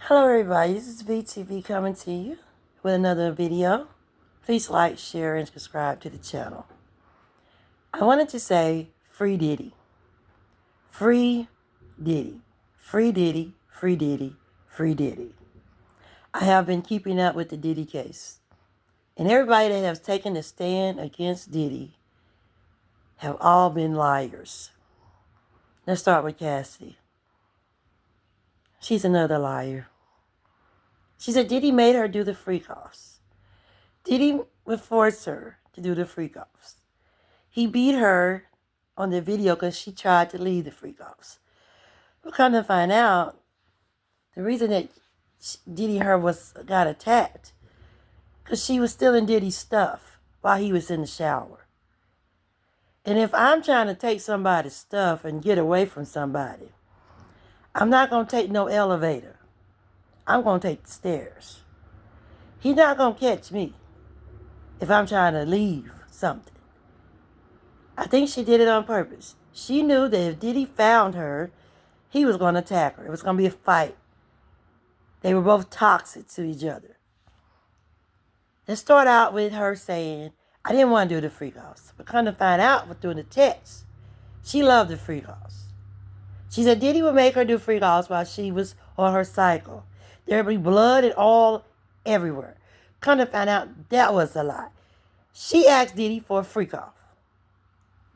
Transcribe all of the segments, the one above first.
Hello everybody, this is VTV coming to you with another video. Please like, share, and subscribe to the channel. I wanted to say free Diddy. Free Diddy. Free Diddy. Free Diddy. Free Diddy. I have been keeping up with the Diddy case. And everybody that has taken a stand against Diddy have all been liars. Let's start with Cassidy. She's another liar. She said Diddy made her do the freak-offs. Diddy would force her to do the freak-offs. He beat her on the video because she tried to leave the freak-offs. But come to find out, the reason that Diddy got attacked because she was stealing Diddy's stuff while he was in the shower. And if I'm trying to take somebody's stuff and get away from somebody, I'm not going to take no elevator. I'm going to take the stairs. He's not going to catch me if I'm trying to leave something. I think she did it on purpose. She knew that if Diddy found her, he was going to attack her. It was going to be a fight. They were both toxic to each other. Let's start out with her saying, I didn't want to do the freak-offs. But come to find out through the text, she loved the freak-offs. She said Diddy would make her do freak-offs while she was on her cycle. There would be blood and all everywhere. Come to find out, that was a lie. She asked Diddy for a freak-off.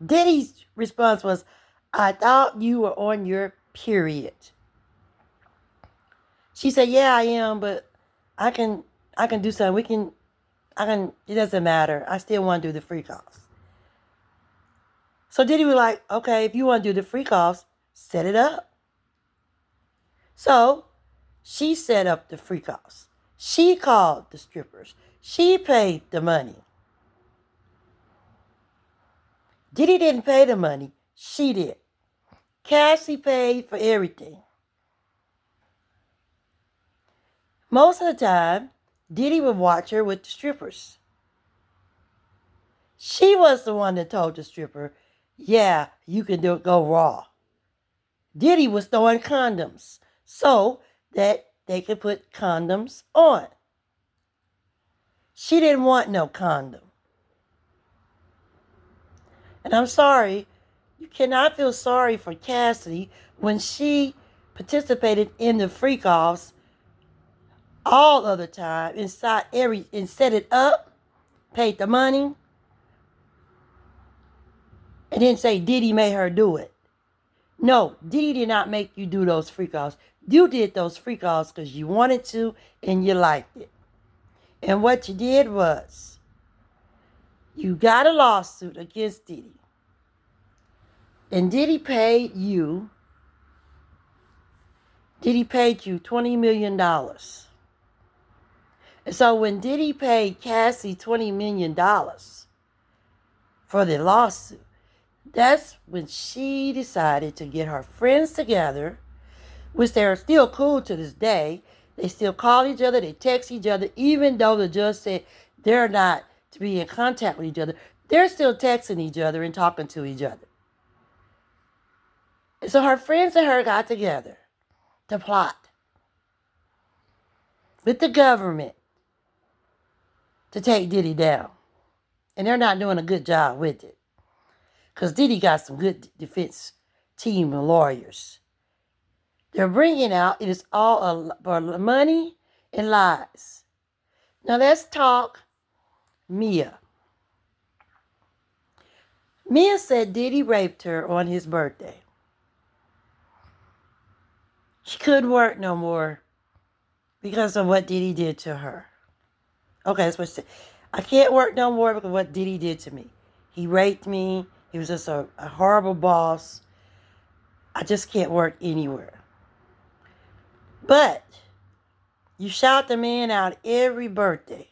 Diddy's response was, I thought you were on your period. She said, yeah, I am, but I can do something. It doesn't matter. I still want to do the freak-offs. So Diddy was like, okay, if you want to do the freak-offs, set it up. So she set up the freak-offs. She called the strippers. She paid the money. Diddy didn't pay the money. She did. Cassie paid for everything. Most of the time, Diddy would watch her with the strippers. She was the one that told the stripper, yeah, you can go raw. Diddy was throwing condoms so that they could put condoms on. She didn't want no condom. And I'm sorry, you cannot feel sorry for Cassidy when she participated in the freak-offs all of the time, and set it up, paid the money, and then say Diddy made her do it. No, Diddy did not make you do those freak-offs. You did those freak-offs because you wanted to and you liked it. And what you did was, you got a lawsuit against Diddy. And Diddy paid you $20 million. And so when Diddy paid Cassie $20 million for the lawsuit, that's when she decided to get her friends together, which they're still cool to this day. They still call each other, they text each other, even though the judge said they're not to be in contact with each other. They're still texting each other and talking to each other. And so her friends and her got together to plot with the government to take Diddy down. And they're not doing a good job with it. Because Diddy got some good defense team of lawyers. They're bringing out it is all for money and lies. Now let's talk Mia. Mia said Diddy raped her on his birthday. She couldn't work no more because of what Diddy did to her. Okay, that's what she said. I can't work no more because of what Diddy did to me. He raped me. He was just a horrible boss. I just can't work anywhere. But you shout the man out every birthday.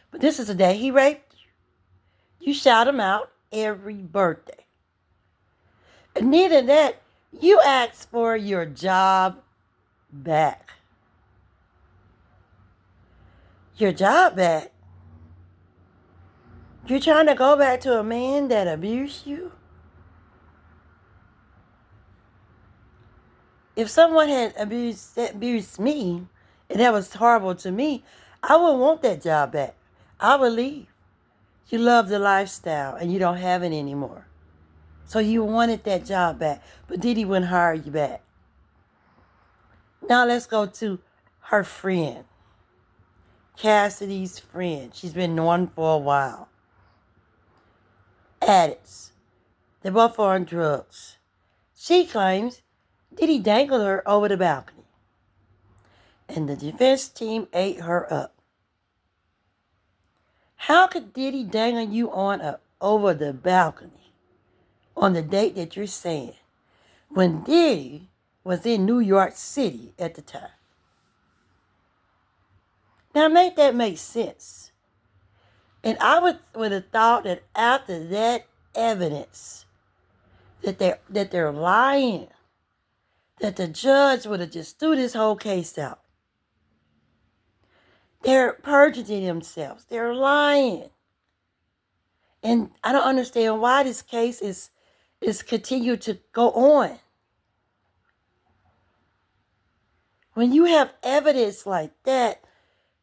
But this is the day he raped you. You shout him out every birthday. And neither that, you ask for your job back. Your job back? You're trying to go back to a man that abused you? If someone had abused me, and that was horrible to me, I wouldn't want that job back. I would leave. You love the lifestyle, and you don't have it anymore. So you wanted that job back, but Diddy wouldn't hire you back. Now let's go to her friend. Cassidy's friend. She's been known for a while. Addicts. They're both on drugs. She claims Diddy dangled her over the balcony. And the defense team ate her up. How could Diddy dangle you over the balcony on the date that you're saying when Diddy was in New York City at the time? Now make that make sense. And I would have thought that after that evidence that they're lying, that the judge would have just threw this whole case out. They're perjuring themselves. They're lying. And I don't understand why this case is continued to go on. When you have evidence like that,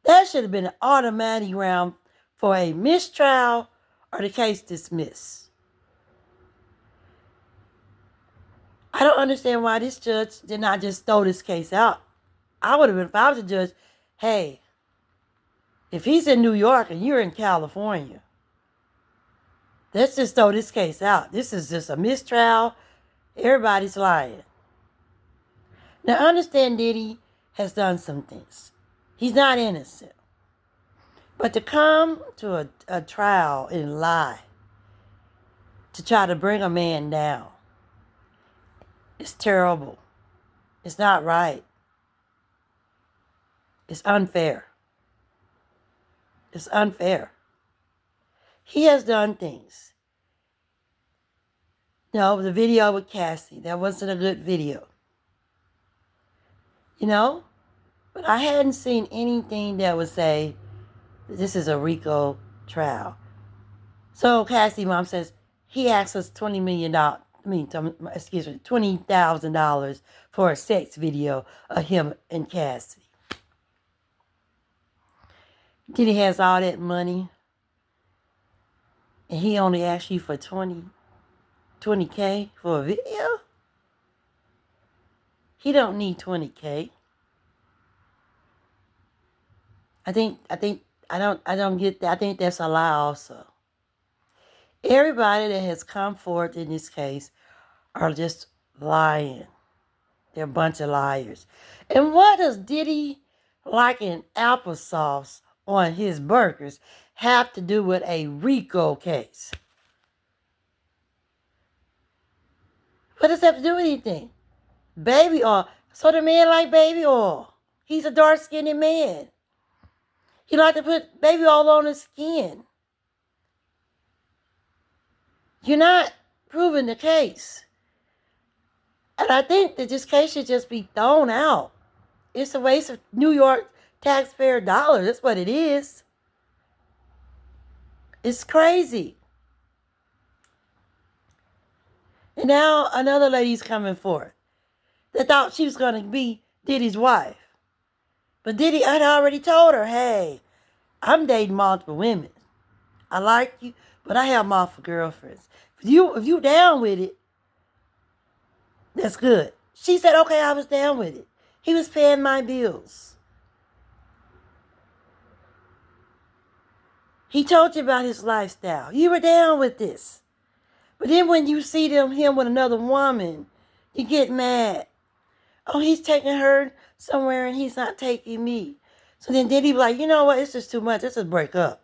that should have been an automatic ground for a mistrial or the case dismissed. I don't understand why this judge did not just throw this case out. I would have been, if I was a judge, hey, if he's in New York and you're in California, let's just throw this case out. This is just a mistrial. Everybody's lying. Now, understand Diddy has done some things. He's not innocent. But to come to a trial and lie, to try to bring a man down, it's terrible. It's not right. It's unfair. It's unfair. He has done things. No, the video with Cassie, that wasn't a good video. You know? But I hadn't seen anything that would say this is a RICO trial. So Cassie mom says he asked us $20,000 for a sex video of him and Cassie. Diddy has all that money, and he only asked you for $20K for a video? He don't need $20K. I don't get that. I think that's a lie also. Everybody that has come forth in this case are just lying. They're a bunch of liars. And what does Diddy liking applesauce on his burgers have to do with a RICO case? What does that have to do with anything? Baby oil. So the man like baby oil. He's a dark-skinned man. He like to put baby oil on his skin. You're not proving the case. And I think that this case should just be thrown out. It's a waste of New York taxpayer dollars. That's what it is. It's crazy. And now another lady's coming forth that thought she was going to be Diddy's wife. But Diddy had already told her, hey, I'm dating multiple women. I like you, but I have multiple girlfriends. If you down with it, that's good. She said, okay, I was down with it. He was paying my bills. He told you about his lifestyle. You were down with this. But then when you see him with another woman, you get mad. Oh, he's taking her somewhere and he's not taking me. So then Diddy be like, you know what? It's just too much. Let's just break up.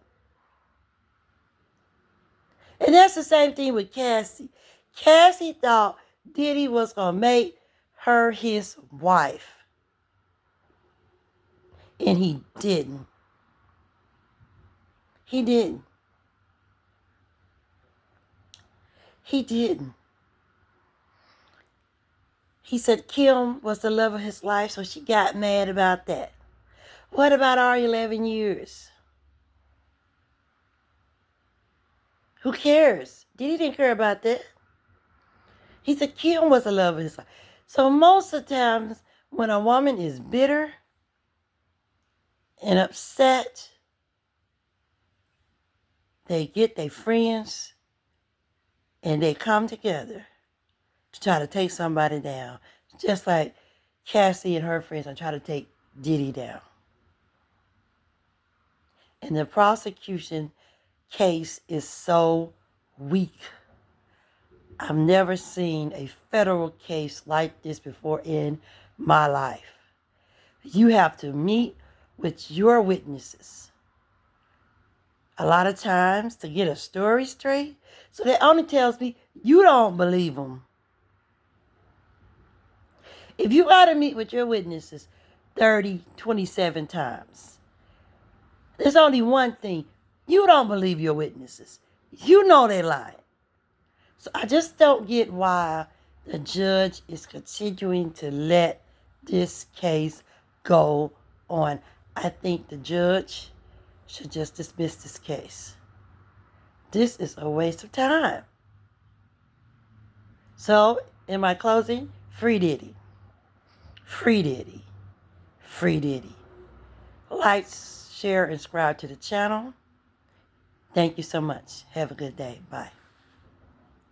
And that's the same thing with Cassie. Cassie thought Diddy was going to make her his wife. And he didn't. He didn't. He didn't. He said Kim was the love of his life, so she got mad about that. What about our 11 years? Who cares? Diddy didn't care about that. He said Kim was the love of his life. So most of the times when a woman is bitter and upset, they get their friends and they come together to try to take somebody down. Just like Cassie and her friends are trying to take Diddy down. And the prosecution case is so weak. I've never seen a federal case like this before in my life. You have to meet with your witnesses a lot of times to get a story straight. So that only tells me you don't believe them. If you got to meet with your witnesses 27 times, there's only one thing. You don't believe your witnesses. You know they're lying. So I just don't get why the judge is continuing to let this case go on. I think the judge should just dismiss this case. This is a waste of time. So, in my closing, free Diddy. Free Diddy. Free Diddy. Like, share, and subscribe to the channel. Thank you so much. Have a good day. Bye.